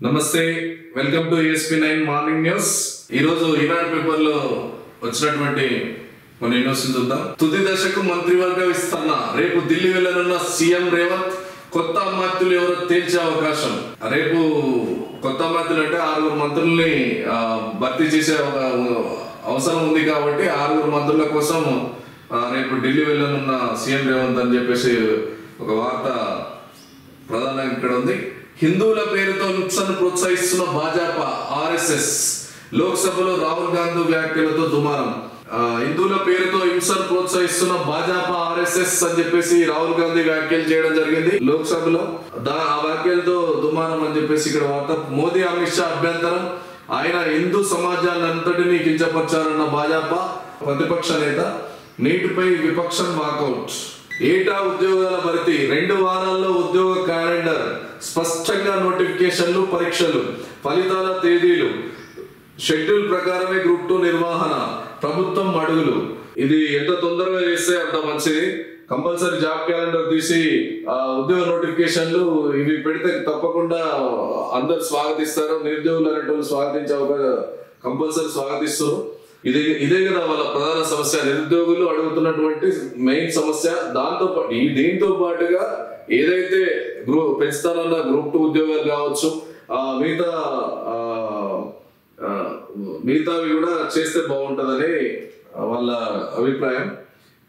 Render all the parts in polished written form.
నమస్తే, welcome to ESP9 morning news. ఈ రోజు ఈనాడు పేపర్ లో వచ్చినటువంటి కొన్ని న్యూస్ చూద్దాం. తుది దశకు మంత్రివర్గ విస్తరణ, రేపు ఢిల్లీ వెళ్లనున్న సీఎం రేవంత్. కొత్త అమాత్యులు ఎవరో తేల్చే అవకాశం. రేపు కొత్త అమాత్యులు అంటే 6 మంత్రుల్ని భర్తీ చేసే అవసరం ఉంది కాబట్టి 6 మంత్రుల కోసం రేపు ఢిల్లీ వెళ్లనున్న సీఎం రేవంత్ అని చెప్పేసి ఒక వార్త ప్రధానంగా ఇక్కడ ఉంది. హిందువుల పేరుతో హింసను ప్రోత్సహిస్తున్న భాజపా ఆర్ఎస్ఎస్. లోక్సభలో రాహుల్ గాంధీ వ్యాఖ్యలతో దుమారం. హిందువుల పేరుతో హింసను ప్రోత్సహిస్తున్న భాజపా ఆర్ఎస్ఎస్ అని చెప్పేసి రాహుల్ గాంధీ వ్యాఖ్యలు చేయడం జరిగింది లోక్సభలో. ఆ వ్యాఖ్యలతో దుమారం అని చెప్పేసి ఇక్కడ వార్త. మోదీ అమిత్ షా అభ్యంతరం. ఆయన హిందూ సమాజాన్ని అంతటినీ కించపరిచారన్న భాజపా ప్రతిపక్ష నేత. నీటిపై విపక్షం వాకౌట్. ఏటా ఉద్యోగాల భర్తీ, 2 వారాల్లో ఉద్యోగ క్యాలెండర్, స్పష్టంగా నోటిఫికేషన్లు, పరీక్షలు, ఫలితాల తేదీలు, షెడ్యూల్ ప్రకారమే గ్రూప్ 2 నిర్వహణ, ప్రభుత్వం అడుగులు. ఇది ఎంత తొందరగా చేస్తే అంత మంచిది. కంపల్సరీ జాబ్ క్యాలెండర్ తీసి ఉద్యోగ నోటిఫికేషన్లు ఇవి పెడితే తప్పకుండా అందరు స్వాగతిస్తారు. నిరుద్యోగులు అనేటువంటి స్వాగతించే కంపల్సరీ స్వాగతిస్తారు. ఇదే కదా వాళ్ళ ప్రధాన సమస్య. నిరుద్యోగులు అడుగుతున్నటువంటి మెయిన్ సమస్య. దీంతో పాటుగా ఏదైతే పెంచుతానన్న గ్రూప్ 2 ఉద్యోగాలు కావచ్చు, మిగతావి కూడా చేస్తే బాగుంటుందని వాళ్ళ అభిప్రాయం.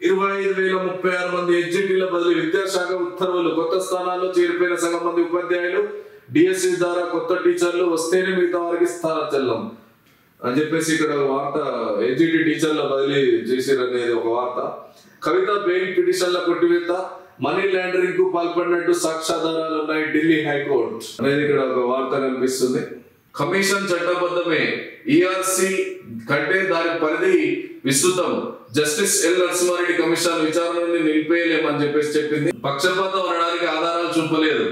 25,036 మంది HGTల బదులు విద్యాశాఖ ఉత్తర్వులు. కొత్త స్థానాల్లో చేరిపోయిన సగం మంది ఉపాధ్యాయులు. DSC ద్వారా కొత్త టీచర్లు వస్తేనే మిగతా వారికి స్థానచలనం అని చెప్పేసి ఇక్కడ వార్త. HGT టీచర్ల బదిలీ చేసిరనేది ఒక వార్త. కవిత బెయిల్ పిటిషన్ల కొట్టివేత, మనీ లాండరింగ్ కు పాల్పడినట్టు సాక్ష్యాధారాలు ఉన్నాయి ఢిల్లీ హైకోర్టు అనేది ఇక్కడ ఒక వార్త కనిపిస్తుంది. కమిషన్ చట్టబద్ధమే, ERC కంటే దాని పరిధి విస్తృతం. జస్టిస్ ఎల్ నరసింహారెడ్డి కమిషన్ విచారణని నిలిపేయలేమని చెప్పేసి చెప్పింది. పక్షపాతం అనడానికి ఆధారాలు చూపలేదు.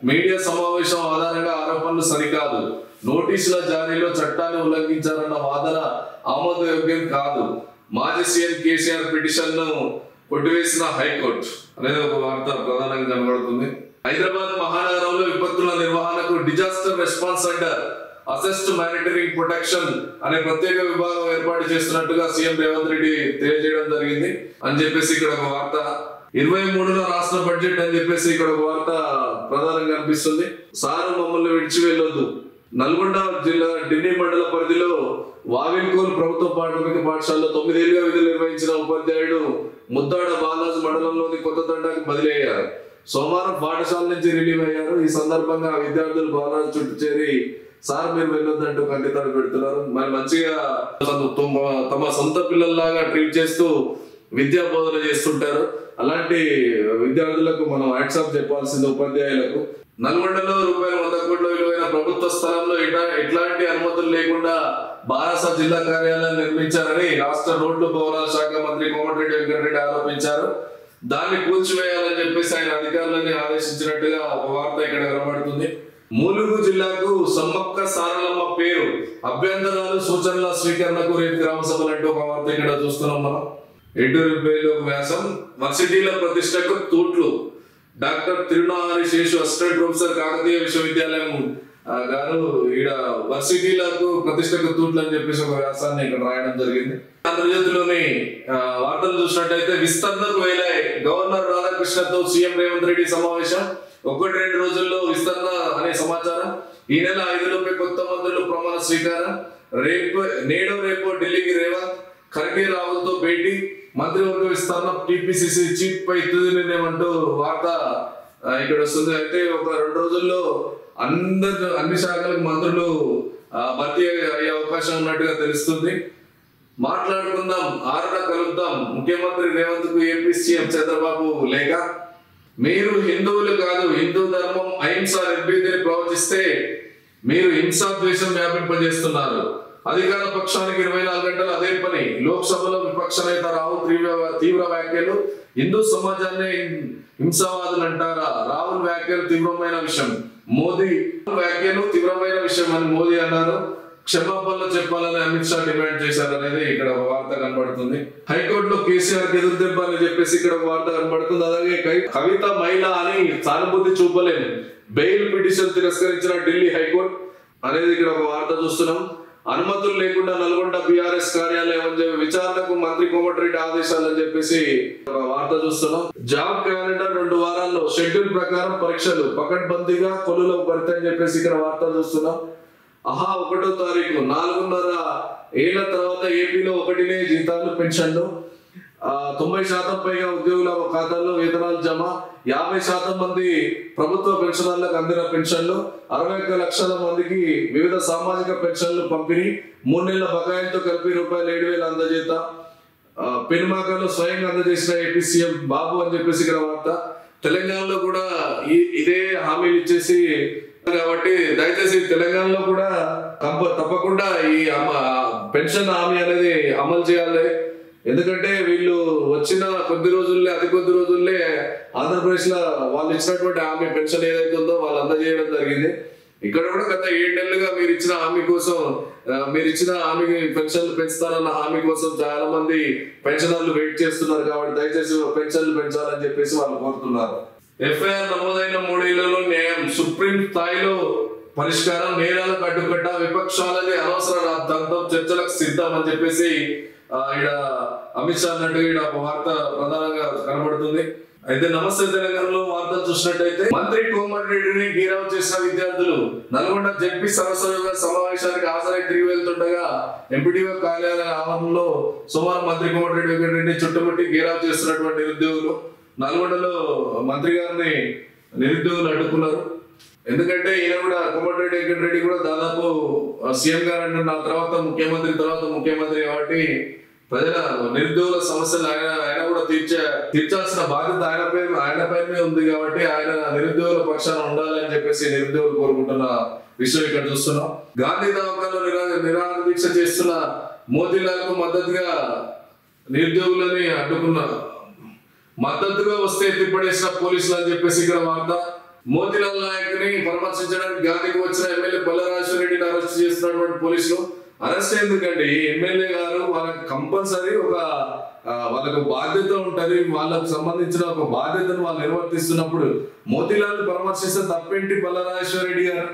మీడియా సమావేశం ఆధారంగా ఆరోపణలు సరికాదు. నోటీసుల జారీలో చట్టాన్ని ఉల్లంఘించారన్న వాదన ఆమోదయోగ్యం కాదు. మాజీ సీఎం కేసీఆర్ పిటిషన్ ను కొట్టివేసిన హైకోర్టు అనేది ఒక వార్త ప్రధానంగా కనబడుతుంది. హైదరాబాద్ మహానగరంలో విపత్తుల నిర్వహణకు disaster response centre, assets monitoring protection అనే ప్రత్యేక విభాగం ఏర్పాటు చేస్తున్నట్టుగా సీఎం రేవంత్ రెడ్డి తెలియజేయడం జరిగింది అని చెప్పేసి ఇక్కడ ఒక వార్త. 23న రాష్ట్ర బడ్జెట్ అని చెప్పేసి ఇక్కడ ఒక వార్త ప్రధానంగా కనిపిస్తుంది. సారు మమ్మల్ని విడిచి వెళ్ళొద్దు. నల్గొండ జిల్లా ఢిల్లీ మండల పరిధిలో వావిల్కోల్ ప్రభుత్వ ప్రాథమిక పాఠశాలలో 9 ఏళ్లుగా విధులు నిర్వహించిన ఉపాధ్యాయుడు ముద్దాడ బాలాజీ మండలంలోని కొత్త తండాకు బదిలీ అయ్యారు. సోమవారం పాఠశాల నుంచి రిలీవ్ అయ్యారు. ఈ సందర్భంగా విద్యార్థులు బాలాజీ చుట్టూ చేరి సార్ మీరు వెళ్ళొద్దంటూ కంటితాడు పెడుతున్నారు. మరి మంచిగా తమ సొంత పిల్లల్లాగా ట్రీట్ చేస్తూ విద్యా బోధన చేస్తుంటారు. అలాంటి విద్యార్థులకు మనం వాట్సాప్ చెప్పాల్సింది ఉపాధ్యాయులకు. నల్గొండలో ₹100 కోట్ల విలువైన ప్రభుత్వ స్థలంలో ఎట్లాంటి అనుమతులు లేకుండా బారాస జిల్లా కార్యాలయం నిర్మించారని రాష్ట్ర రోడ్లు భవనాల శాఖ మంత్రి కోమటిరెడ్డి వెంకటరెడ్డి ఆరోపించారు. దాన్ని కూల్చివేయాలని చెప్పేసి ఆయన అధికారులని ఆదేశించినట్టుగా ఒక వార్త ఇక్కడ కనబడుతుంది. ములుగు జిల్లాకు సమ్మక్క సారలమ్మ పేరు, అభ్యంతరాలు సూచనల స్వీకరణకు రేపు గ్రామ సభలు అంటూ ఒక వార్త ఇక్కడ చూస్తున్నాం మనం. ఎడ్డూరిపల్లిలో వ్యాసం, వర్సిటీల ప్రతిష్టకు తూట్లు. Doctor Tirunahari Seshu assistant professor Kakatiya విశ్వవిద్యాలయం గారు ఈడ వర్సిటీలకు ప్రతిష్టకు తూట్లు అని చెప్పేసి ఒక వ్యాసాన్ని ఇక్కడ రాయడం జరిగింది. ఆంధ్రజ్యోతిలోని వార్తలు చూసినట్టయితే విస్తరణకు వేలే గవర్నర్ రాధాకృష్ణతో సీఎం రేవంత్ రెడ్డి సమావేశం. 1-2 రోజుల్లో విస్తరణ అనే సమాచారం. ఈ నెల 5 కొత్త మంత్రులు ప్రమాణ స్వీకారం. రేపో ఢిల్లీకి రేవంత్, ఖర్గే రాహుల్ తో భేటీ. మంత్రివర్గ విస్తరణ, TPCC చీఫ్ పై తుది నిర్ణయం అంటూ వార్త ఇక్కడ వస్తుంది. అయితే ఒక 2 రోజుల్లో అన్ని శాఖలకు మంత్రులు భర్తీ అయ్యే అవకాశం ఉన్నట్టుగా తెలుస్తుంది. మాట్లాడుకుందాం, 6న కలుద్దాం. ముఖ్యమంత్రి రేవంత్ కు ఏపీ సీఎం చంద్రబాబు లేఖ. మీరు హిందువులు కాదు, హిందూ ధర్మం అహింస నిర్భీతిని ప్రవచిస్తే మీరు హింసా ద్వేషం వ్యాపింపజేస్తున్నారు. అధికార పక్షానికి 24 గంటలు అదే పని. లోక్సభలో విపక్ష నేత రాహుల్ తీవ్ర వ్యాఖ్యలు. హిందూ సమాజాన్ని హింసావాదులు అంటారా? రాహుల్ వ్యాఖ్యలు తీవ్రమైన విషయం. మోదీ వ్యాఖ్యలు తీవ్రమైన విషయం అని మోదీ అన్నారు. క్షమాపణలు చెప్పాలని అమిత్ షా డిమాండ్ చేశారు అనేది ఇక్కడ ఒక వార్త కనబడుతుంది. హైకోర్టులో కేసీఆర్ ఎదురు దెబ్బ అని చెప్పేసి ఇక్కడ ఒక వార్త కనబడుతుంది. అలాగే కవిత మహిళ అని సానుభూతి చూపలేము. బెయిల్ పిటిషన్ తిరస్కరించిన ఢిల్లీ హైకోర్టు. అనేది ఇక్కడ ఒక వార్త చూస్తున్నాం. అనుమతులు లేకుండా నల్గొండ బీఆర్ఎస్ కార్యాలయం అని చెప్పి విచారణకు మంత్రి కోమటిరెడ్డి ఆదేశాలు అని చెప్పేసి ఒక వార్త చూస్తున్నాం. జాబ్ క్యాలెండర్ 2 వారాల్లో షెడ్యూల్ ప్రకారం పరీక్షలు పకడ్బందీగా కొలువులో భర్తీ అని చెప్పేసి ఇక్కడ వార్త చూస్తున్నాం. 1వ తారీఖు 4.5 ఏళ్ల తర్వాత ఏపీలో 1నే జీతాలు పెన్షన్లు, 90% పైగా ఉద్యోగుల ఖాతాల్లో వేతనాలు జమ, 50% మంది ప్రభుత్వ పెన్షనర్లకు అందిన పెన్షన్లు, 61 లక్షల మందికి వివిధ సామాజిక పెన్షన్లు పంపిణీ, 3 నెలల బకాయిలతో కలిపి రూ7,000 అందజేత, పెనుమాకలో స్వయంగా అందజేసిన ఏపీ సీఎం బాబు అని చెప్పేసి ఇక్కడ వార్త. తెలంగాణలో కూడా ఇదే హామీలు ఇచ్చేసి కాబట్టి దయచేసి తెలంగాణలో కూడా తప్పకుండా ఈ పెన్షన్ హామీ అనేది అమలు చేయాలి. ఎందుకంటే వీళ్ళు వచ్చిన అతి కొద్ది రోజుల్లే ఆంధ్రప్రదేశ్ లో వాళ్ళు ఇచ్చినటువంటి హామీ పెన్షన్ ఏదైతే ఉందో వాళ్ళు అందజేయడం జరిగింది. ఇక్కడ కూడా గత 7 నెలలుగా మీరు ఇచ్చిన హామీ పెన్షన్లు పెంచుతారన్న హామీ కోసం చాలా మంది పెన్షనర్లు వెయిట్ చేస్తున్నారు. కాబట్టి దయచేసి పెన్షన్లు పెంచాలని చెప్పేసి వాళ్ళు కోరుతున్నారు. ఎఫ్ఐఆర్ నమోదైన 3 ఏళ్లలో న్యాయం, సుప్రీం స్థాయిలో పరిష్కారం, నేరాలకు అడ్డుకట్ట, విపక్షాలది అనవసర రాద్ధాంతం, చర్చలకు సిద్ధం అని చెప్పేసి ఇక్కడ అమిత్ షా అన్నట్టు ఇక్కడ ఒక వార్త ప్రధానంగా కనబడుతుంది. అయితే నమస్తే తెలంగాణలో వార్త చూసినట్టయితే మంత్రి కోమటిరెడ్డిని గీరావు చేసిన విద్యార్థులు నల్గొండ జెడ్పీ సర్వసభ్య సమావేశానికి హాజరై తిరిగి వెళ్తుండగా ఎంపీడీఓ కార్యాలయ ఆవరణలో సోమవారం మంత్రి కోమటిరెడ్డి వెంకటరెడ్డి చుట్టుముట్టి గీరావు చేస్తున్నటువంటి నిరుద్యోగులు నల్గొండలో మంత్రి గారిని నిరుద్యోగులు అడ్డుకున్నారు. ఎందుకంటే ఈయన కూడా కోమటిరెడ్డి వెంకటరెడ్డి కూడా దాదాపు సీఎం గారు అంటే నా తర్వాత ముఖ్యమంత్రి కాబట్టి ప్రజల నిరుద్యోగుల సమస్యలు ఆయన కూడా తీర్చాల్సిన బాధ్యత ఆయన పైనే ఉంది. కాబట్టి ఆయన నిరుద్యోగుల పక్షాన ఉండాలని చెప్పేసి నిరుద్యోగులు కోరుకుంటున్న విషయం ఇక్కడ చూస్తున్నాం. గాంధీ దవాఖానలో నిరాహార దీక్ష చేస్తున్న మోతీలాల్ కు మద్దతుగా నిరుద్యోగులని మద్దతుగా వస్తే ఎత్తిపడేసిన పోలీసులు అని చెప్పేసి ఇక్కడ వార్త. మోతీలాల్ నాయక్ ని పరామర్శించడానికి గాంధీకి వచ్చిన ఎమ్మెల్యే పల్లరాజేశ్వరరెడ్డిని అరెస్ట్ చేస్తున్నటువంటి పోలీసులు. అరెస్ట్ ఎందుకండి? ఎమ్మెల్యే గారు వాళ్ళకి కంపల్సరీ వాళ్ళకు బాధ్యత ఉంటది. వాళ్ళకు సంబంధించిన ఒక బాధ్యతను వాళ్ళు నిర్వర్తిస్తున్నప్పుడు మోతీలాల్ పరామర్శిస్తే తప్పేంటి? పల్లరాజేశ్వరరెడ్డి గారు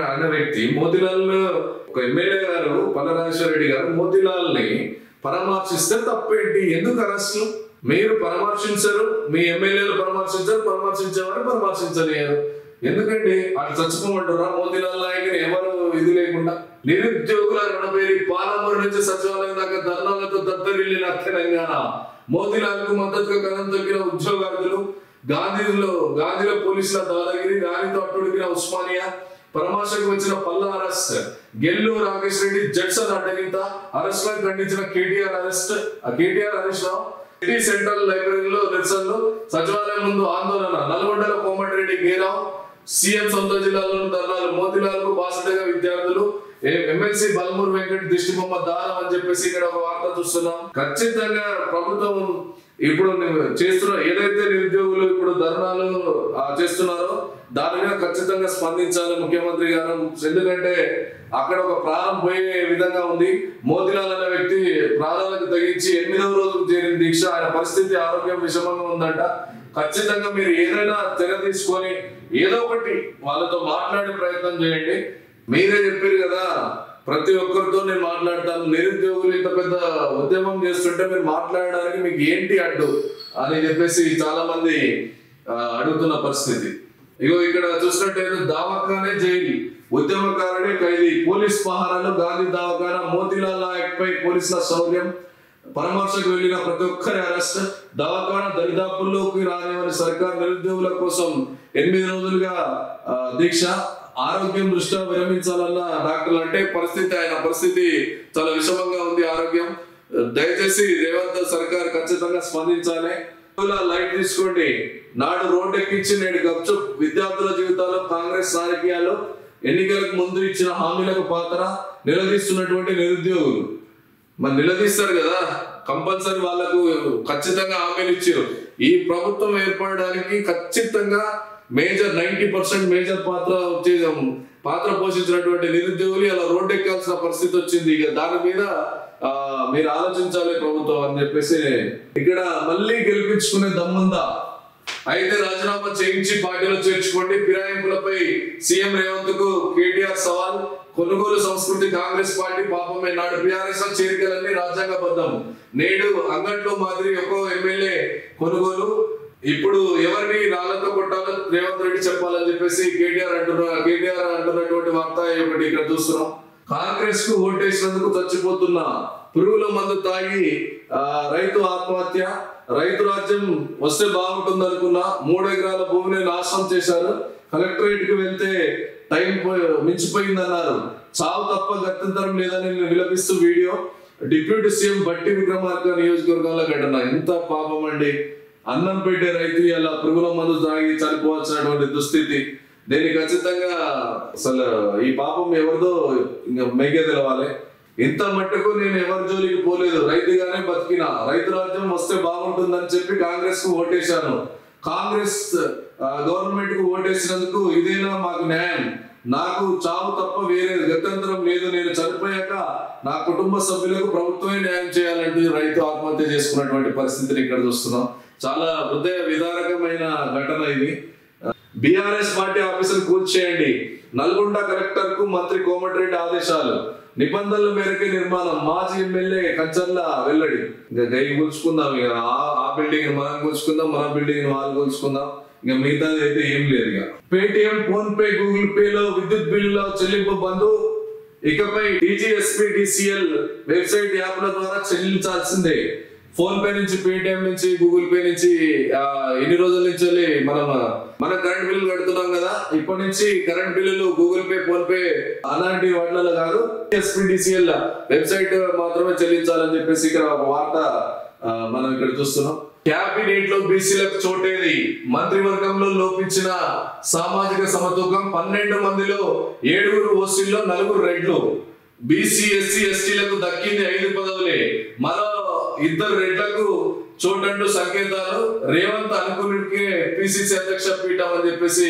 ఆయన వ్యక్తి మోతీలాల్ ఒక ఎమ్మెల్యే గారు పల్లరాజేశ్వరరెడ్డి గారు మోతీలాల్ ని పరామర్శిస్తే తప్పేంటి? ఎందుకు అరెస్ట్? మీరు పరామర్శించరు, మీ ఎమ్మెల్యేలు పరామర్శించేవారు పరామర్శించలేరు. ఎందుకంటే అటు చచ్చిపోమంటారా మోతీలాల్ నాయకుని? ఎవరు ఇది లేకుండా నిరుద్యోగుల రుణబేరి పాలమూరు నుంచి సచివాలయం దాకా ధర్నాలతో దత్తరిల్లిన తెలంగాణ. మోతీలాల్ కు మద్దతుగా కథం తొక్కిన ఉద్యోగార్థులు, గాంధీలో పోలీసుల దాదాగిరి, గాలితో అట్టుడికిన ఉస్మానియా, పరామర్శకు వచ్చిన పల్లా అరెస్ట్, గెల్లు రాకేష్ రెడ్డి జడ్సన్ అడ్డగింత, అరెస్ట్ లను ఖండించిన కేటీఆర్ అరెస్ట్ లో సిటీ సెంట్రల్ లైబ్రరీలో నిరసనలు, సచివాలయం ముందు ఆందోళన, నల్గొండలో కోమటిరెడ్డి గీరావు, సీఎం సొంత జిల్లాలోని ధర్నాలు, మోతీలాల్ కు బాసటగా విద్యార్థులు, ఎమ్మెల్సీ బల్మూరు వెంకట్ దిష్టిబొమ్మ దానం అని చెప్పేసి ఇక్కడ ఒక వార్త చూస్తున్నాం. ఖచ్చితంగా ప్రభుత్వం ఇప్పుడు చేస్తున్న ఏదైతే నిరుద్యోగులు ఇప్పుడు ధర్నాలు చేస్తున్నారో దాని మీద ఖచ్చితంగా స్పందించాలి ముఖ్యమంత్రి గారు. ఎందుకంటే అక్కడ ఒక ప్రాణం పోయే విధంగా ఉంది. మోతీలాల్ అనే వ్యక్తి ప్రాణాలకు తగ్గించి 8వ రోజుకు చేరిన దీక్ష. ఆయన పరిస్థితి ఆరోగ్యం విషమంగా ఉందంట. ఖచ్చితంగా మీరు ఏదైనా తెగ తీసుకొని ఏదో ఒకటి వాళ్ళతో మాట్లాడే ప్రయత్నం చేయండి. మీరే చెప్పారు కదా ప్రతి ఒక్కరితో నేను మాట్లాడతాను, నిరుద్యోగులు ఇంత పెద్ద ఉద్యమం చేస్తుంటే మీరు మాట్లాడడానికి మీకు ఏంటి అడ్డు అని చెప్పేసి చాలా మంది అడుగుతున్న పరిస్థితి. ఇగో ఇక్కడ చూసినట్టయితే దావఖానే జైలు, ఉద్యమకారుడే ఖైదీ, పోలీస్ పహారాలు, గాంధీ దవాఖానా, మోతీలాల్ నాయక్ పై పోలీసుల శౌర్యం, పరామర్శకు వెళ్లిన ప్రతి ఒక్కరి అరెస్ట్, దవాఖానా దరిదాపుల్లోకి రానివని సర్కార్ నిరుద్యోగుల కోసం 8 రోజులుగా దీక్ష, ఆరోగ్యం దృష్ట్యా విరమించాలన్న డాక్టర్లు. అంటే ఆయన పరిస్థితి చాలా విషమంగా ఉంది ఆరోగ్యం. దయచేసి రేవంత్ సర్కార్ ఖచ్చితంగా స్పందించాలి. లైట్ తీసుకోండి. నాడు రోడ్డు ఎక్కించి నేడు గప్చుప్. విద్యార్థుల జీవితాల్లో కాంగ్రెస్ రాజకీయాల్లో ఎన్నికలకు ముందు ఇచ్చిన హామీలకు పాత్ర, నిలదీస్తున్నటువంటి నిరుద్యోగులు. మరి నిలదీస్తారు కదా, కంపల్సరీ వాళ్ళకు ఖచ్చితంగా హామీలు ఇచ్చారు. ఈ ప్రభుత్వం ఏర్పడడానికి ఖచ్చితంగా 90% మేజర్ పాత్ర పోషించినటువంటి నిరుద్యోగులు అలా రోడ్డు ఎక్కాల్సిన పరిస్థితి వచ్చింది. ఇక దాని మీద మీరు ఆలోచించాలి ప్రభుత్వం అని చెప్పేసి. ఇక్కడ మళ్ళీ గెలిపించుకునే దమ్ముందా? అయితే రాజీనామా చేయించి పార్టీలో చేర్చుకోండి. ఫిరాయింపులపై సీఎం రేవంత్ కు కేటీఆర్ సవాల్. కొనుగోలు సంస్కృతి కాంగ్రెస్ పార్టీ పాపమే. నాడు బీఆర్ఎస్ చేరికలన్నీ రాజ్యాంగబద్ధం. నేడు అంగట్లో మాదిరి ఒక్కో ఎమ్మెల్యే కొనుగోలు. ఇప్పుడు ఎవరిని రాళ్లతో కొట్టాలో రేవంత్ రెడ్డి చెప్పాలని చెప్పేసి కేటీఆర్ అంటున్నటువంటి వార్త ఒకటి ఇక్కడ చూస్తున్నాం. కాంగ్రెస్ కు ఓటేసినందుకు చచ్చిపోతున్న పురుగుల మందు తాగి రైతు ఆత్మహత్య. రైతు రాజ్యం వస్తే బాగుంటుంది అనుకున్నా 3 ఎకరాల భూమిని నాశనం చేశారు. కలెక్టరేట్ కి వెళ్తే టైం మించిపోయిందన్నారు. చావు తప్ప గత్యంతరం లేదని విలపిస్తూ వీడియో. డిప్యూటీ సీఎం బట్టి విక్రమార్క నియోజకవర్గంలో ఘటన. ఎంత పాపం అండి. అన్నం పెట్టే రైతు అలా పురుగుల మందు తాగి చనిపోవాల్సినటువంటి దుస్థితి. దీనికి ఖచ్చితంగా అసలు ఈ పాపం ఎవరిదో ఇంకా మెగే తెలవాలి. ఇంత మట్టుకు నేను ఎవరి జోలికి పోలేదు, రైతుగానే బతికిన. రైతు రాజ్యం వస్తే బాగుంటుందని చెప్పి కాంగ్రెస్ కు ఓటేశాను. కాంగ్రెస్ గవర్నమెంట్ కు ఓటేసినందుకు ఇదేనా మాకు న్యాయం? నాకు చావు తప్ప వేరే గత్యంతరం లేదు. నేను చనిపోయాక నా కుటుంబ సభ్యులకు ప్రభుత్వమే న్యాయం చేయాలంటూ రైతు ఆత్మహత్య చేసుకున్నటువంటి పరిస్థితిని ఇక్కడ చూస్తున్నాం. చాలా హృదయ విదారకమైన ఘటన ఇది. బీఆర్ఎస్ పార్టీ ఆఫీసులు కూల్చేయండి. నల్గొండ కలెక్టర్ కు మంత్రి కోమటిరెడ్డి ఆదేశాలు. నిబంధనల మేరకే నిర్మాణం. మాజీ ఎమ్మెల్యే కంచర్ల వెల్లడి. ఇంకా గై కూల్చుకుందాం. ఇక ఆ బిల్డింగ్ మనం కూల్చుకుందాం, మన బిల్డింగ్ వాళ్ళు కూల్చుకుందాం. ఇంకా మిగతాది అయితే ఏం లేదు. ఇక Paytm, phone pay, Google pay లో విద్యుత్ బిల్లుల చెల్లింపు బంధు. ఇకపై DGSPDCL వెబ్సైట్ యాప్ల ద్వారా చెల్లించాల్సిందే. ఫోన్ పే నుంచి, పేటిఎం నుంచి, గూగుల్ పే నుంచి ఎన్ని రోజుల నుంచి మనం కరెంట్ బిల్లు కడుతున్నాం కదా, ఇప్పటి నుంచి కరెంట్ బిల్లులు గూగుల్ పే, ఫోన్ పే అలాంటి వాటిలలో కాదు, DGSPDCL వెబ్సైట్ మాత్రమే చెల్లించాలని చెప్పేసి ఇక్కడ ఒక వార్త మనం ఇక్కడ చూస్తున్నాం. క్యాబినెట్ లో బీసీలకు చోటేది. మంత్రివర్గంలో లోపించిన సామాజిక సమతూకం. 12 మందిలో 7 ఓసీల్లో 4 రెడ్లు. బీసీ, ఎస్సీ, ఎస్టీలకు దక్కింది 5 పదవులే. మరో 2 రెడ్లకు చోటంటూ సంకేతాలు. రేవంత్ అనుకున్నకే పిసిసి అధ్యక్ష పీఠం అని చెప్పేసి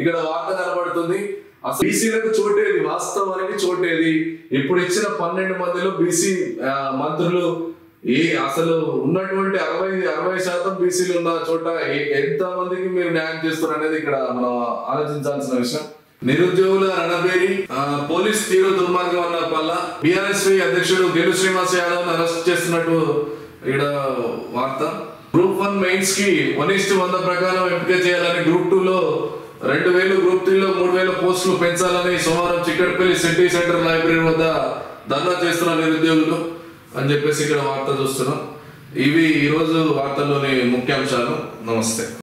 ఇక్కడ వార్త కనబడుతుంది. అసలు బీసీలకు చోటేది, వాస్తవానికి చోటేది. ఇప్పుడు ఇచ్చిన 12 మందిలో బీసీ మంత్రులు అసలు ఉన్నటువంటి 60% బీసీలు ఉన్న చోట ఎంత మందికి మీరు న్యాయం చేస్తారు అనేది ఇక్కడ మనం ఆలోచించాల్సిన విషయం. నిరుద్యోగుల రణబేరి. పోలీస్ తీరు దుర్మార్గం అన్న పల్ల. బీఆర్ఎస్ అధ్యక్షుడు గెలు శ్రీనివాస్ యాదవ్ అరెస్ట్ చేస్తున్నట్టు ఇక్కడ వార్త. గ్రూప్ 1 మెయిన్స్ కి 1:100 ప్రకారం ఎంపిక చేయాలని, గ్రూప్ 2 లో 2000, గ్రూప్ 3 లో 3000 పోస్టులు పెంచాలని సోమవారం చిక్కడపల్లి సిటీ సెంటర్ లైబ్రరీ వద్ద ధర్నా చేస్తున్న నిరుద్యోగులు అని చెప్పేసి ఇక్కడ వార్త చూస్తున్నాం. ఇవి ఈరోజు వార్తల్లోని ముఖ్యాంశాలు. నమస్తే.